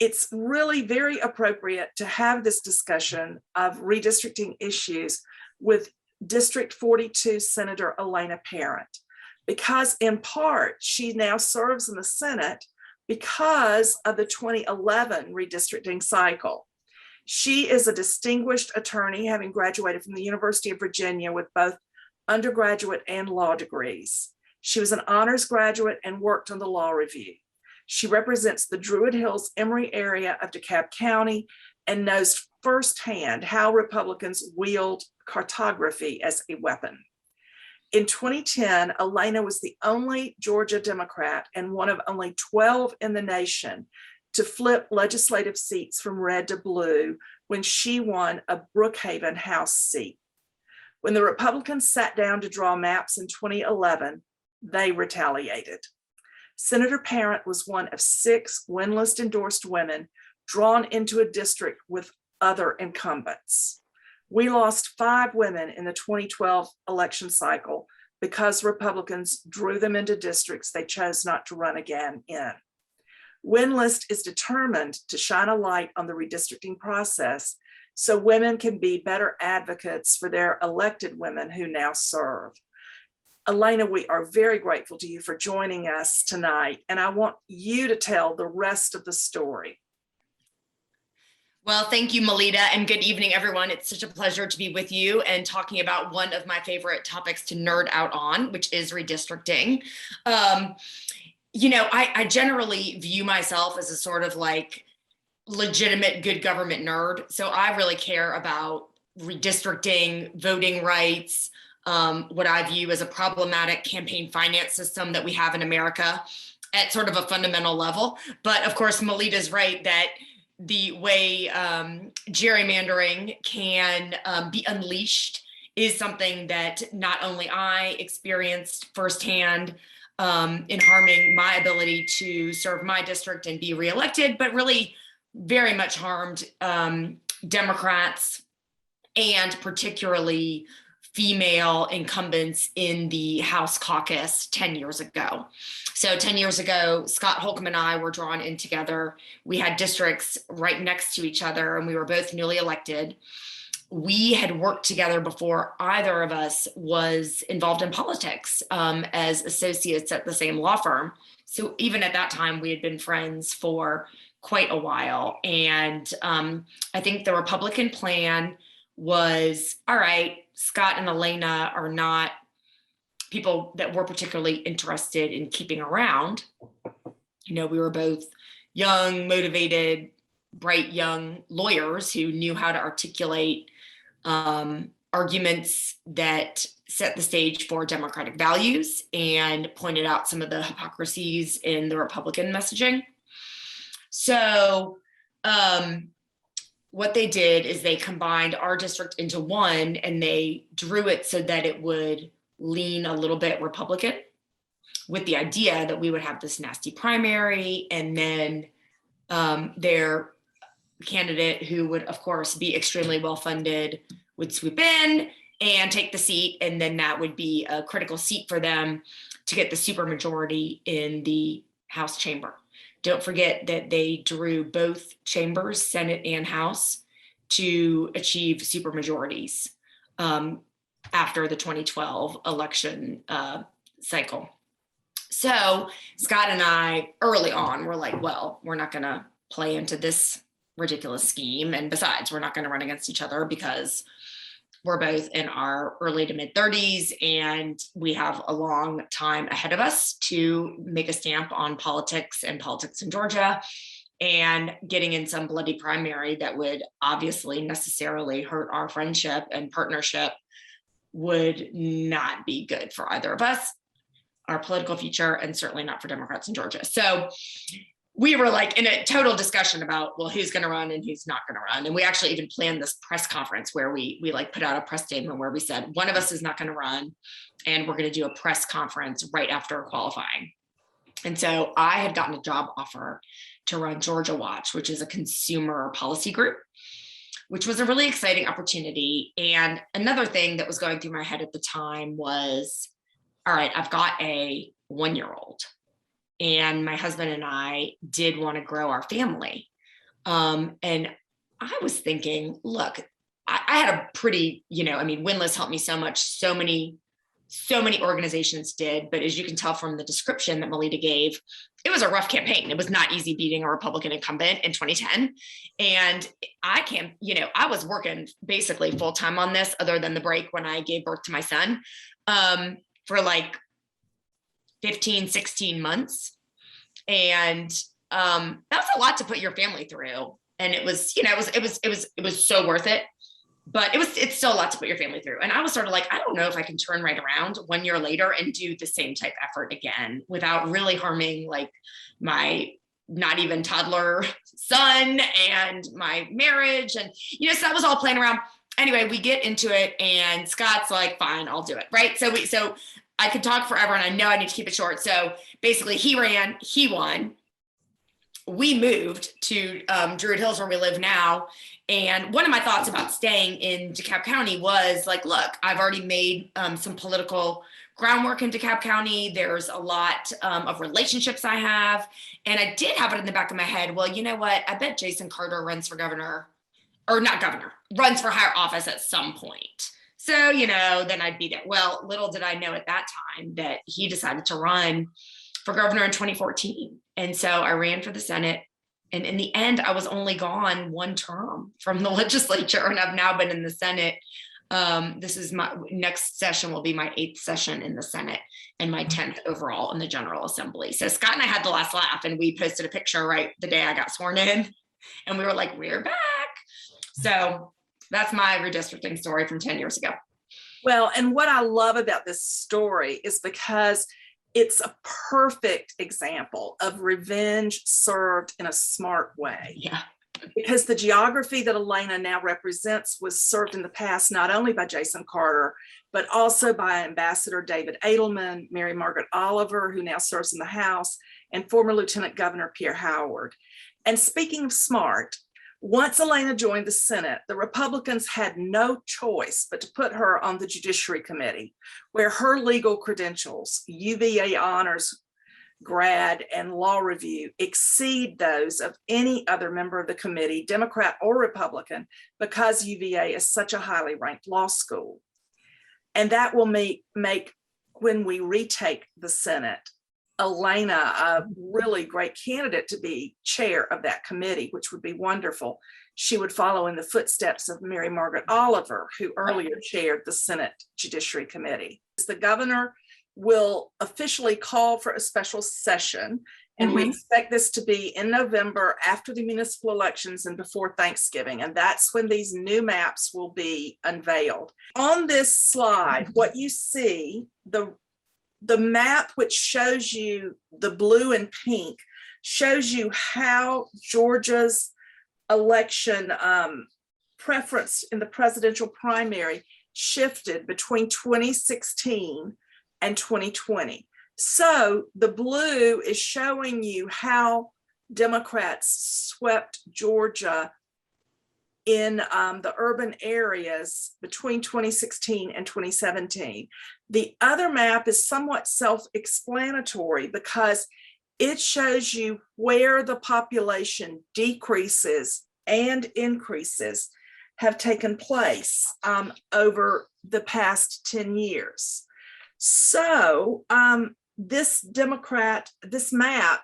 It's really very appropriate to have this discussion of redistricting issues with District 42 Senator Elena Parent, because in part, she now serves in the Senate because of the 2011 redistricting cycle. She is a distinguished attorney, having graduated from the University of Virginia with both undergraduate and law degrees. She was an honors graduate and worked on the Law Review. She represents the Druid Hills Emory area of DeKalb County and knows firsthand how Republicans wield cartography as a weapon. In 2010, Elena was the only Georgia Democrat and one of only 12 in the nation to flip legislative seats from red to blue when she won a Brookhaven House seat. When the Republicans sat down to draw maps in 2011, they retaliated. Senator Parent was one of 6 win-list endorsed women drawn into a district with other incumbents. We lost 5 women in the 2012 election cycle because Republicans drew them into districts they chose not to run again in. Win-list is determined to shine a light on the redistricting process so women can be better advocates for their elected women who now serve. Elena, we are very grateful to you for joining us tonight, and I want you to tell the rest of the story. Well, thank you, Melita, and good evening, everyone. It's such a pleasure to be with you and talking about one of my favorite topics to nerd out on, which is redistricting. You know, I generally view myself as a sort of like legitimate good government nerd. So I really care about redistricting, voting rights, what I view as a problematic campaign finance system that we have in America at sort of a fundamental level. But of course, Melita's right that the way gerrymandering can be unleashed is something that not only I experienced firsthand in harming my ability to serve my district and be reelected, but really very much harmed Democrats and particularly female incumbents in the House caucus 10 years ago. So 10 years ago, Scott Holcomb and I were drawn in together. We had districts right next to each other and we were both newly elected. We had worked together before either of us was involved in politics as associates at the same law firm. So even at that time, we had been friends for quite a while. And I think the Republican plan was, all right, Scott and Elena are not people that we're particularly interested in keeping around. You know, we were both young, motivated, bright young lawyers who knew how to articulate arguments that set the stage for democratic values and pointed out some of the hypocrisies in the Republican messaging. So what they did is they combined our district into one and they drew it so that it would lean a little bit Republican, with the idea that we would have this nasty primary and then their candidate, who would of course be extremely well funded, would swoop in and take the seat, and then that would be a critical seat for them to get the supermajority in the House chamber. Don't forget that they drew both chambers, Senate and House, to achieve supermajorities after the 2012 election cycle. So Scott and I early on were like, well, we're not gonna play into this ridiculous scheme. And besides, we're not gonna run against each other because we're both in our early to mid 30s and we have a long time ahead of us to make a stamp on politics and politics in Georgia, and getting in some bloody primary that would obviously necessarily hurt our friendship and partnership would not be good for either of us, our political future, and certainly not for Democrats in Georgia. So we were like in a total discussion about, well, who's going to run and who's not going to run. And we actually even planned this press conference where we like put out a press statement where we said, one of us is not going to run and we're going to do a press conference right after qualifying. And so I had gotten a job offer to run Georgia Watch, which is a consumer policy group, which was a really exciting opportunity. And another thing that was going through my head at the time was, all right, I've got a 1-year-old. And my husband and I did want to grow our family. And I was thinking, look, I had a pretty, Windlass helped me so much. So many organizations did. But as you can tell from the description that Melita gave, it was a rough campaign. It was not easy beating a Republican incumbent in 2010. And I was working basically full time on this, other than the break when I gave birth to my son, for like 15, 16 months. And that was a lot to put your family through. And it was so worth it. But it's still a lot to put your family through. And I was sort of like, I don't know if I can turn right around 1 year later and do the same type effort again without really harming like my not even toddler son and my marriage. And, so that was all playing around. Anyway, we get into it and Scott's like, fine, I'll do it. Right. So I could talk forever and I know I need to keep it short. So basically he ran, he won. We moved to Druid Hills where we live now. And one of my thoughts about staying in DeKalb County was like, look, I've already made some political groundwork in DeKalb County. There's a lot of relationships I have. And I did have it in the back of my head. Well, you know what? I bet Jason Carter runs for governor, or not governor, runs for higher office at some point. So, then I'd be there. Well, little did I know at that time that he decided to run for governor in 2014. And so I ran for the Senate. And in the end, I was only gone 1 term from the legislature, and I've now been in the Senate. This is my next session will be my 8th session in the Senate and my 10th overall in the General Assembly. So Scott and I had the last laugh, and we posted a picture right the day I got sworn in, and we were like, we're back. So that's my redistricting story from 10 years ago. Well, and what I love about this story is because it's a perfect example of revenge served in a smart way. Yeah. Because the geography that Elena now represents was served in the past not only by Jason Carter, but also by Ambassador David Edelman, Mary Margaret Oliver, who now serves in the House, and former Lieutenant Governor Pierre Howard. And speaking of smart, once Elena joined the Senate, the Republicans had no choice but to put her on the Judiciary Committee, where her legal credentials, UVA honors grad and law review, exceed those of any other member of the committee, Democrat or Republican, because UVA is such a highly ranked law school. And that will make when we retake the Senate, Elena a really great candidate to be chair of that committee, which would be wonderful. She would follow in the footsteps of Mary Margaret Oliver, who earlier chaired the Senate Judiciary Committee. The governor will officially call for a special session, and we expect this to be in November after the municipal elections and before Thanksgiving. And that's when these new maps will be unveiled. On this slide, what you see, the map, which shows you the blue and pink, shows you how Georgia's election preference in the presidential primary shifted between 2016 and 2020. So the blue is showing you how Democrats swept Georgia in the urban areas between 2016 and 2017. The other map is somewhat self-explanatory because it shows you where the population decreases and increases have taken place over the past 10 years. So this map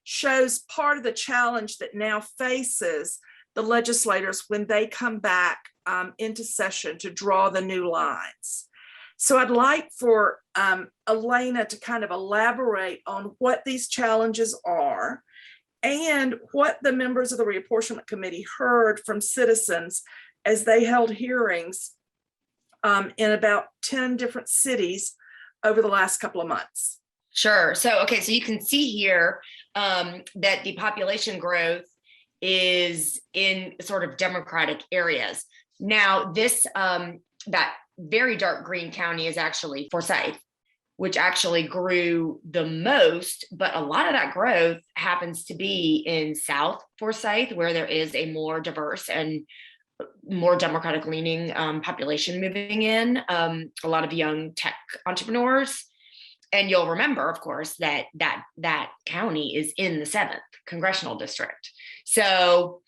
shows part of the challenge that now faces the legislators when they come back into session to draw the new lines. So I'd like for Elena to kind of elaborate on what these challenges are and what the members of the Reapportionment Committee heard from citizens as they held hearings in about 10 different cities over the last couple of months. Sure. So you can see here that the population growth is in sort of Democratic areas. Now, this that very dark green county is actually Forsyth, which actually grew the most, but a lot of that growth happens to be in South Forsyth, where there is a more diverse and more Democratic leaning population moving in, a lot of young tech entrepreneurs. And you'll remember, of course, that county is in the 7th congressional district. So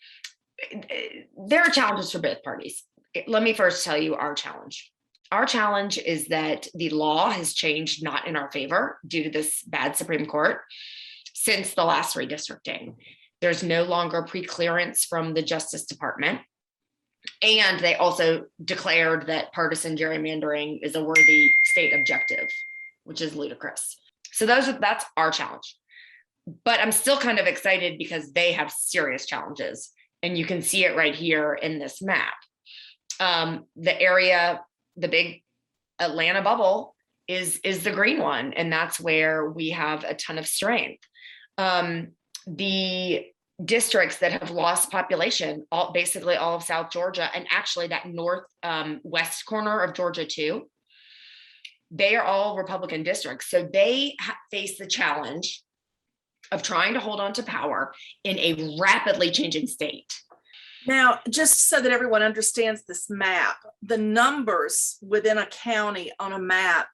there are challenges for both parties. Let me first tell you our challenge. Our challenge is that the law has changed not in our favor due to this bad Supreme Court since the last redistricting. There's no longer pre-clearance from the Justice Department. And they also declared that partisan gerrymandering is a worthy state objective, which is ludicrous. So that's our challenge. But I'm still kind of excited because they have serious challenges. And you can see it right here in this map. The area, the big Atlanta bubble is the green one. And that's where we have a ton of strength. The districts that have lost population, basically all of South Georgia, and actually that north west corner of Georgia too, they are all Republican districts. So they face the challenge of trying to hold on to power in a rapidly changing state. Now, just so that everyone understands this map, the numbers within a county on a map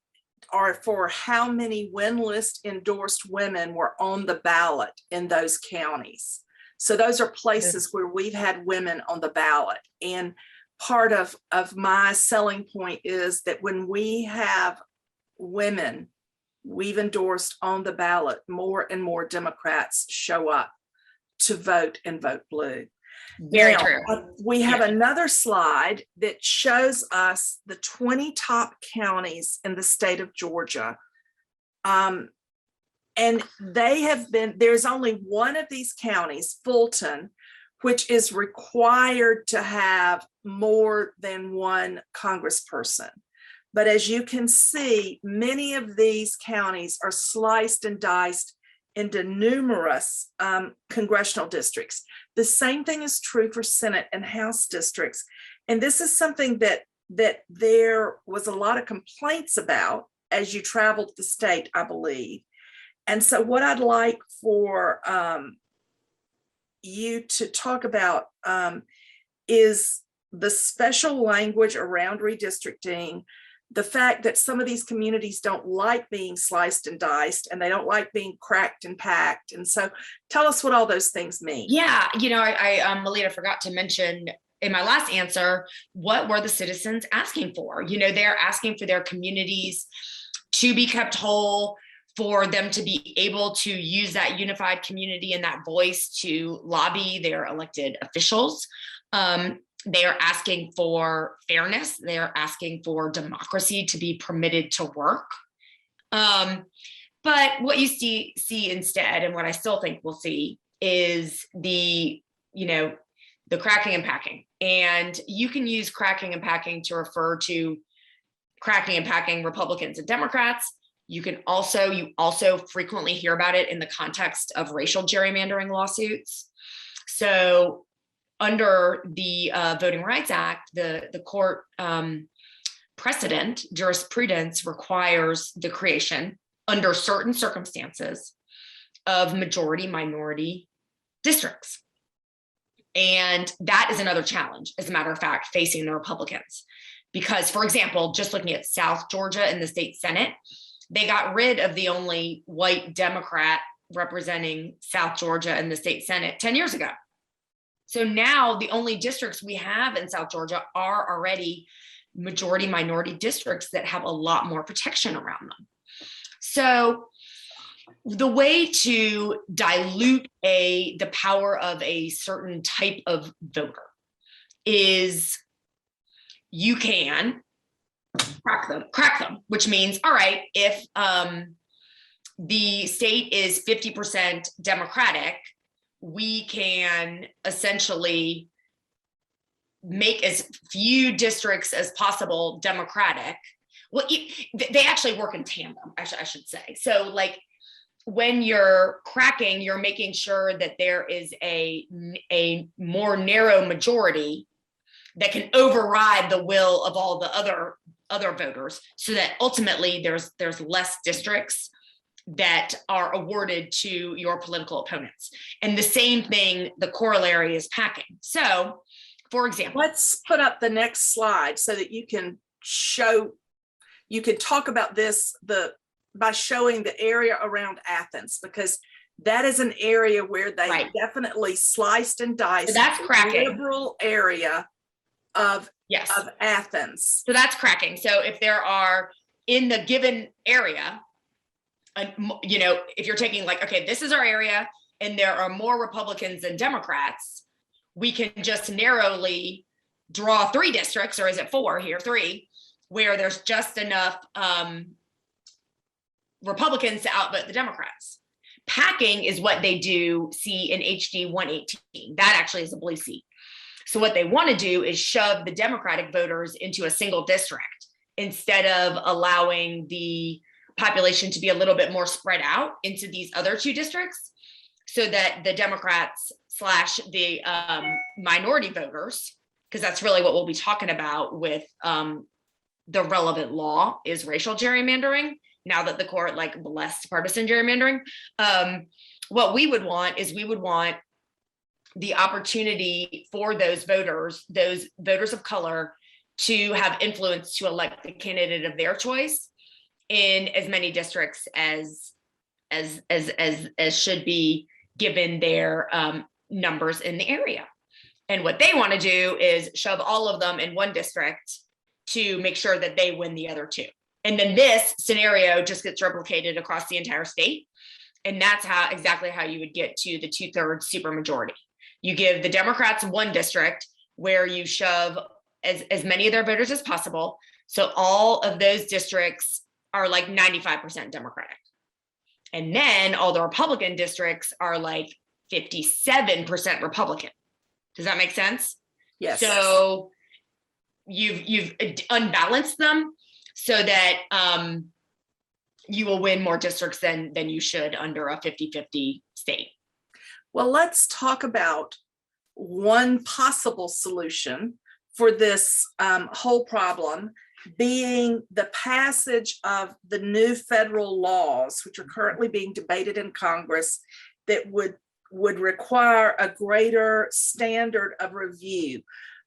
are for how many win list endorsed women were on the ballot in those counties. So those are places where we've had women on the ballot. And part of my selling point is that when we have women we've endorsed on the ballot, more and more Democrats show up to vote and vote blue. Very now, true. We have another slide that shows us the 20 top counties in the state of Georgia. And they have been, there's only one of these counties, Fulton, which is required to have more than one congressperson. But as you can see, many of these counties are sliced and diced into numerous congressional districts. The same thing is true for Senate and House districts. And this is something that there was a lot of complaints about as you traveled the state, I believe. And so what I'd like for you to talk about is the special language around redistricting, the fact that some of these communities don't like being sliced and diced, and they don't like being cracked and packed. And so tell us what all those things mean. Yeah, you know, I Melita forgot to mention in my last answer, what were the citizens asking for? You know, they're asking for their communities to be kept whole, for them to be able to use that unified community and that voice to lobby their elected officials. They are asking for fairness. They are asking for democracy to be permitted to work. But what you see instead, and what I still think we'll see, is the cracking and packing. And you can use cracking and packing to refer to cracking and packing Republicans and Democrats. You also frequently hear about it in the context of racial gerrymandering lawsuits. So under the Voting Rights Act, the court precedent jurisprudence requires the creation under certain circumstances of majority minority districts. And that is another challenge, as a matter of fact, facing the Republicans. Because, for example, just looking at South Georgia in the state Senate, they got rid of the only white Democrat representing South Georgia in the state Senate 10 years ago. So now the only districts we have in South Georgia are already majority minority districts that have a lot more protection around them. So the way to dilute the power of a certain type of voter is you can crack them, which means, all right, if the state is 50% Democratic, we can essentially make as few districts as possible Democratic. Well, they actually work in tandem, I should say. So like when you're cracking, you're making sure that there is a more narrow majority that can override the will of all the other voters, so that ultimately there's less districts that are awarded to your political opponents. And the same thing, the corollary is packing. So, for example, let's put up the next slide so that you can talk about this by showing the area around Athens, because That is an area where they Right. definitely sliced and diced. So that's the cracking. liberal area of Yes. of Athens. So that's cracking. So if there are in the given area, you know, if you're taking like, okay, this is our area and there are more Republicans than Democrats, we can just narrowly draw 3 districts, or is it 4 here, 3, where there's just enough Republicans to outvote the Democrats. Packing is what they do see in HD 118. That actually is a blue seat. So what they want to do is shove the Democratic voters into a single district instead of allowing the population to be a little bit more spread out into these other 2 districts, so that the Democrats / the minority voters, because that's really what we'll be talking about with the relevant law, is racial gerrymandering. Now that the court like blessed partisan gerrymandering, what we would want is the opportunity for those voters of color, to have influence to elect the candidate of their choice in as many districts as should be given their numbers in the area. And what they want to do is shove all of them in one district to make sure that they win the other 2. And then this scenario just gets replicated across the entire state. And that's exactly how you would get to the 2/3 supermajority. You give the Democrats one district where you shove as many of their voters as possible. So all of those districts are like 95% Democratic. And then all the Republican districts are like 57% Republican. Does that make sense? Yes. So you've unbalanced them so that you will win more districts than you should under a 50-50 state. Well, let's talk about one possible solution for this whole problem, being the passage of the new federal laws, which are currently being debated in Congress, that would require a greater standard of review,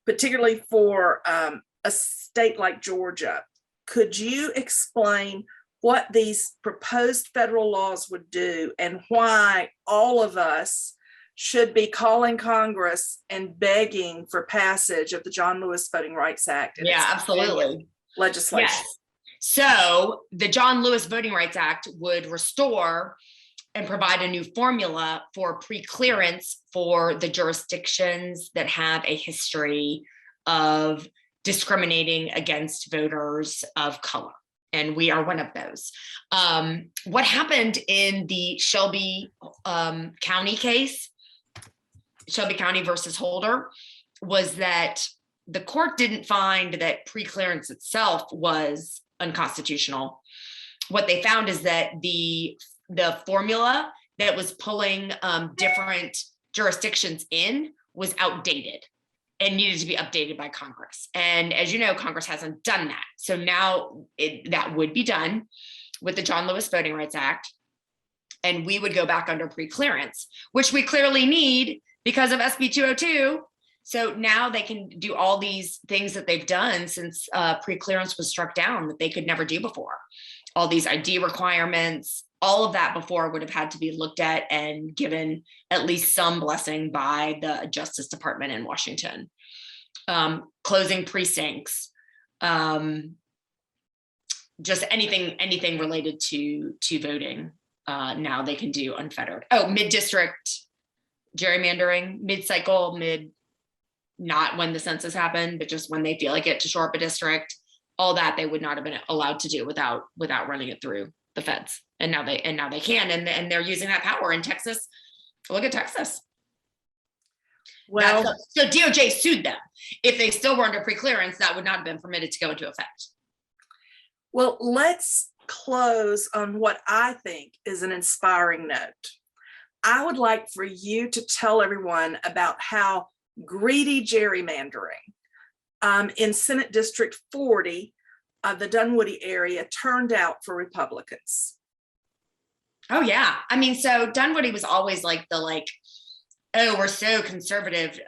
particularly for a state like Georgia. Could you explain what these proposed federal laws would do and why all of us should be calling Congress and begging for passage of the John Lewis Voting Rights Act? Yeah, absolutely. Legislation. Yes. So the John Lewis Voting Rights Act would restore and provide a new formula for pre-clearance for the jurisdictions that have a history of discriminating against voters of color. And we are one of those. What happened in the Shelby County case, Shelby County versus Holder, was that the court didn't find that pre-clearance itself was unconstitutional. What they found is that the formula that was pulling different jurisdictions in was outdated and needed to be updated by Congress. And as you know, Congress hasn't done that. So now that would be done with the John Lewis Voting Rights Act. And we would go back under pre-clearance, which we clearly need because of SB 202. So now they can do all these things that they've done since pre-clearance was struck down that they could never do before. All these ID requirements, all of that before would have had to be looked at and given at least some blessing by the Justice Department in Washington. Closing precincts, just anything related to voting. Now they can do unfettered. Oh, mid-district gerrymandering, mid-cycle, not when the census happened, but just when they feel like it to shore up a district. All that they would not have been allowed to do without running it through the feds. And now they can, and they're using that power in Texas. Look at Texas. Well, so DOJ sued them. If they still were under pre-clearance, that would not have been permitted to go into effect. Well, let's close on what I think is an inspiring note. I would like for you to tell everyone about how greedy gerrymandering in Senate District 40 of the Dunwoody area turned out for Republicans. Oh yeah, I mean, so Dunwoody was always like oh, we're so conservative,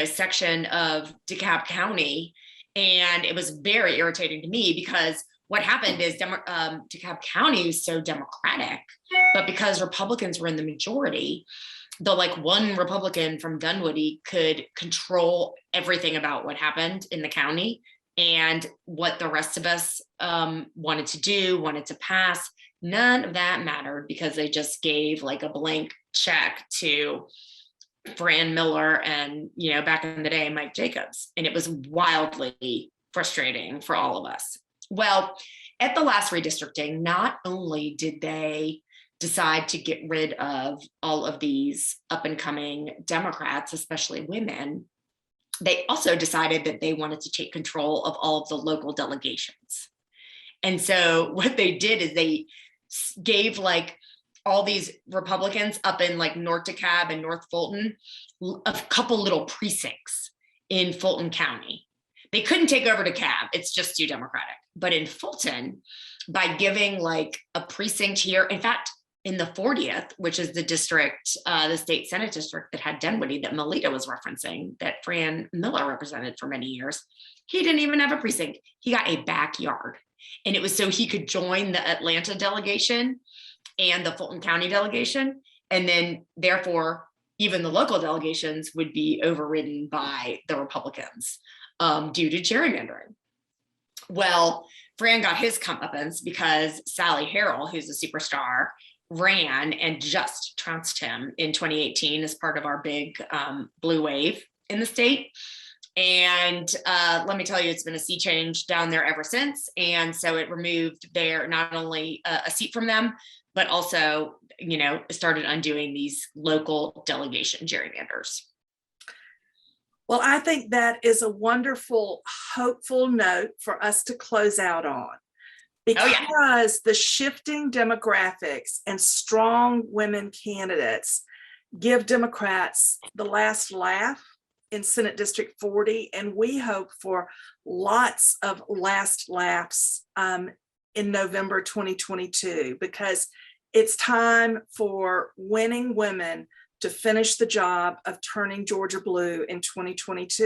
section of DeKalb County, and it was very irritating to me because what happened is DeKalb County is so Democratic, but because Republicans were in the majority, the like one Republican from Dunwoody could control everything about what happened in the county, and what the rest of us wanted to do, wanted to pass. None of that mattered because they just gave like a blank check to Fran Miller and, back in the day, Mike Jacobs. And it was wildly frustrating for all of us. Well, at the last redistricting, not only did they decide to get rid of all of these up and coming Democrats, especially women, they also decided that they wanted to take control of all of the local delegations. And so what they did is they gave like all these Republicans up in like North DeKalb and North Fulton a couple little precincts in Fulton County. They couldn't take over DeKalb, it's just too Democratic. But in Fulton, by giving like a precinct here, in fact, in the 40th, which is the district, the state Senate district that had Dunwoody that Melita was referencing, that Fran Miller represented for many years, he didn't even have a precinct. He got a backyard. And it was so he could join the Atlanta delegation and the Fulton County delegation. And then therefore, even the local delegations would be overridden by the Republicans due to gerrymandering. Well, Fran got his comeuppance because Sally Harrell, who's a superstar, ran and just trounced him in 2018 as part of our big blue wave in the state. And let me tell you, it's been a sea change down there ever since. And so it removed their not only a seat from them, but also, started undoing these local delegation gerrymanders. Well, I think that is a wonderful, hopeful note for us to close out on, because the shifting demographics and strong women candidates give Democrats the last laugh in Senate District 40, and we hope for lots of last laughs in November 2022, because it's time for winning women to finish the job of turning Georgia blue in 2022.